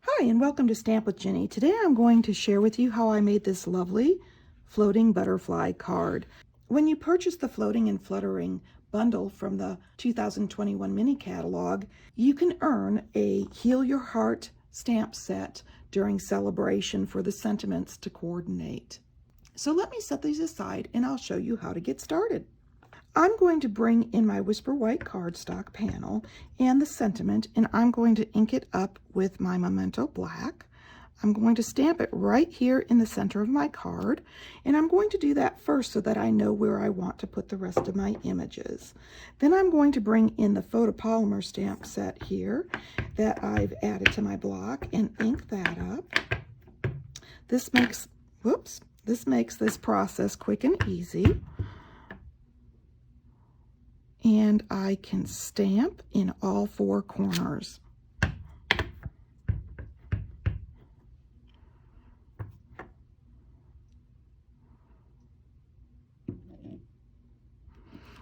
Hi, and welcome to Stamp with Jini. Today I'm going to share with you how I made this lovely floating butterfly card. When you purchase the Floating and Fluttering Bundle from the 2021 mini catalog, you can earn a Heal Your Heart stamp set during Sale-a-bration for the sentiments to coordinate. So let me set these aside and I'll show you how to get started. I'm going to bring in my Whisper White cardstock panel and the sentiment, and I'm going to ink it up with my Memento Black. I'm going to stamp it right here in the center of my card, and I'm going to do that first so that I know where I want to put the rest of my images. Then I'm going to bring in the photopolymer stamp set here that I've added to my block and ink that up. This makes this process quick and easy. And I can stamp in all four corners.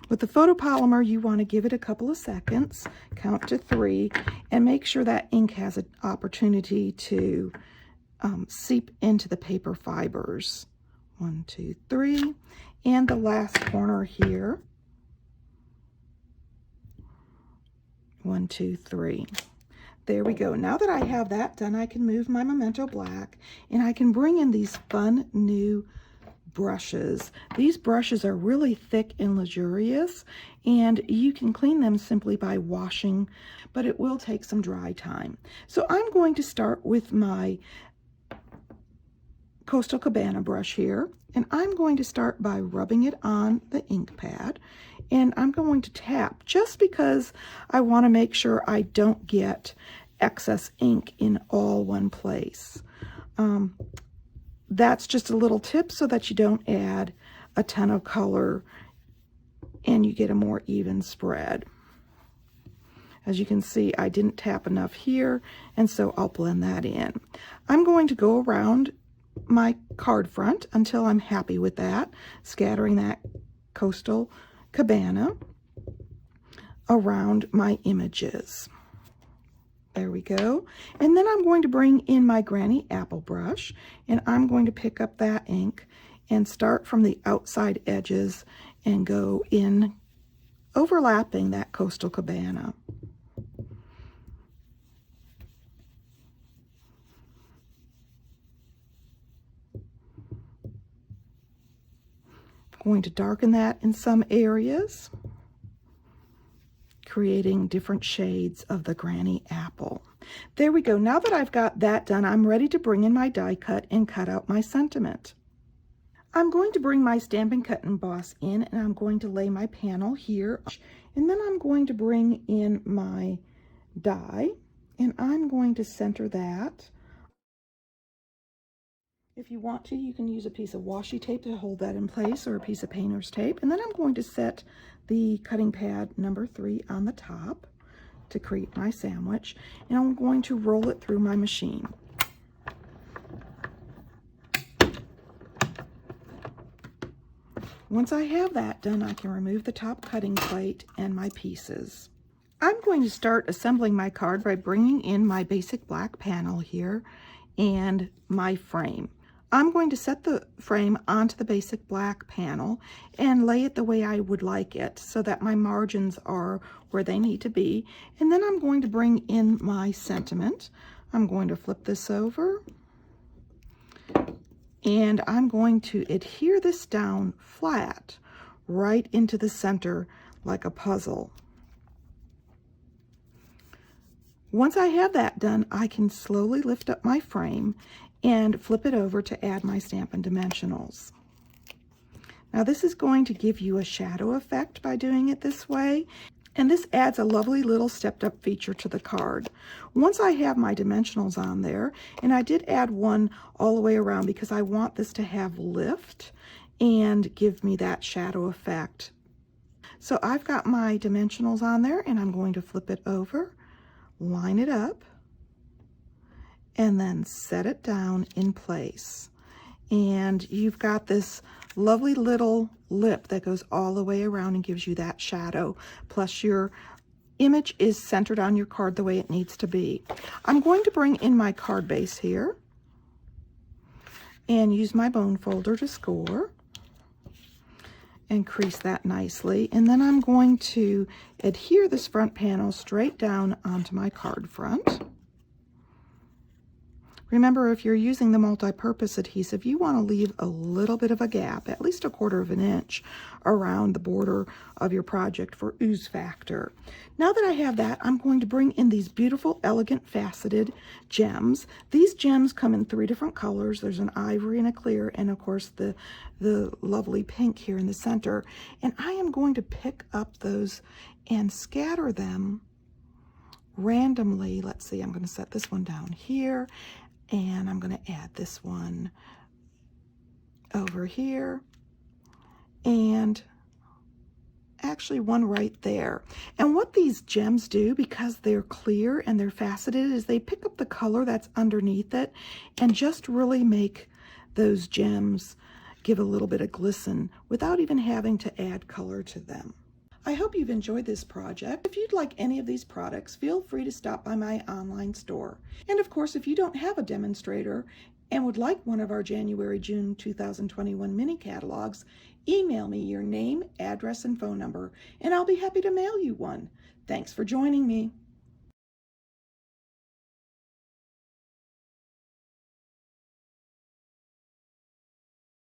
With the photopolymer, you want to give it a couple of seconds, count to 3, and make sure that ink has an opportunity to seep into the paper fibers. 1, 2, 3, and the last corner here. 1, 2, 3. There we go. Now that I have that done, I can move my Memento Black and I can bring in these fun new brushes. These brushes are really thick and luxurious, and you can clean them simply by washing, but it will take some dry time. So I'm going to start with my Coastal Cabana brush here, and I'm going to start by rubbing it on the ink pad, and I'm going to tap just because I want to make sure I don't get excess ink in all one place. That's just a little tip so that you don't add a ton of color and you get a more even spread. As you can see, I didn't tap enough here, and so I'll blend that in. I'm going to go around my card front until I'm happy with that, scattering that Coastal Cabana around my images. There we go. And then I'm going to bring in my Granny Apple brush, and I'm going to pick up that ink and start from the outside edges and go in, overlapping that Coastal Cabana. Going to darken that in some areas, creating different shades of the Granny Apple. There we go. Now that I've got that done, I'm ready to bring in my die cut and cut out my sentiment. I'm going to bring my Stampin' Cut and Emboss in, and I'm going to lay my panel here, and then I'm going to bring in my die, and I'm going to center that. If you want to, you can use a piece of washi tape to hold that in place, or a piece of painter's tape. And then I'm going to set the cutting pad number 3 on the top to create my sandwich. And I'm going to roll it through my machine. Once I have that done, I can remove the top cutting plate and my pieces. I'm going to start assembling my card by bringing in my basic black panel here and my frame. I'm going to set the frame onto the basic black panel and lay it the way I would like it so that my margins are where they need to be. And then I'm going to bring in my sentiment. I'm going to flip this over and I'm going to adhere this down flat right into the center like a puzzle. Once I have that done, I can slowly lift up my frame and flip it over to add my Stampin' Dimensionals. Now this is going to give you a shadow effect by doing it this way, and this adds a lovely little stepped up feature to the card. Once I have my dimensionals on there, and I did add one all the way around because I want this to have lift and give me that shadow effect. So I've got my dimensionals on there, and I'm going to flip it over, line it up, and then set it down in place. And you've got this lovely little lip that goes all the way around and gives you that shadow, plus your image is centered on your card the way it needs to be. I'm going to bring in my card base here and use my bone folder to score and crease that nicely. And then I'm going to adhere this front panel straight down onto my card front. Remember, if you're using the multi-purpose adhesive, you want to leave a little bit of a gap, at least 1/4 inch, around the border of your project for ooze factor. Now that I have that, I'm going to bring in these beautiful, elegant, faceted gems. These gems come in 3 different colors. There's an ivory and a clear, and of course the lovely pink here in the center. And I am going to pick up those and scatter them randomly. Let's see, I'm going to set this one down here. And I'm going to add this one over here, and actually one right there. And what these gems do, because they're clear and they're faceted, is they pick up the color that's underneath it and just really make those gems give a little bit of glisten without even having to add color to them. I hope you've enjoyed this project. If you'd like any of these products, feel free to stop by my online store. And of course, if you don't have a demonstrator and would like one of our January-June 2021 mini catalogs, email me your name, address, and phone number, and I'll be happy to mail you one. Thanks for joining me.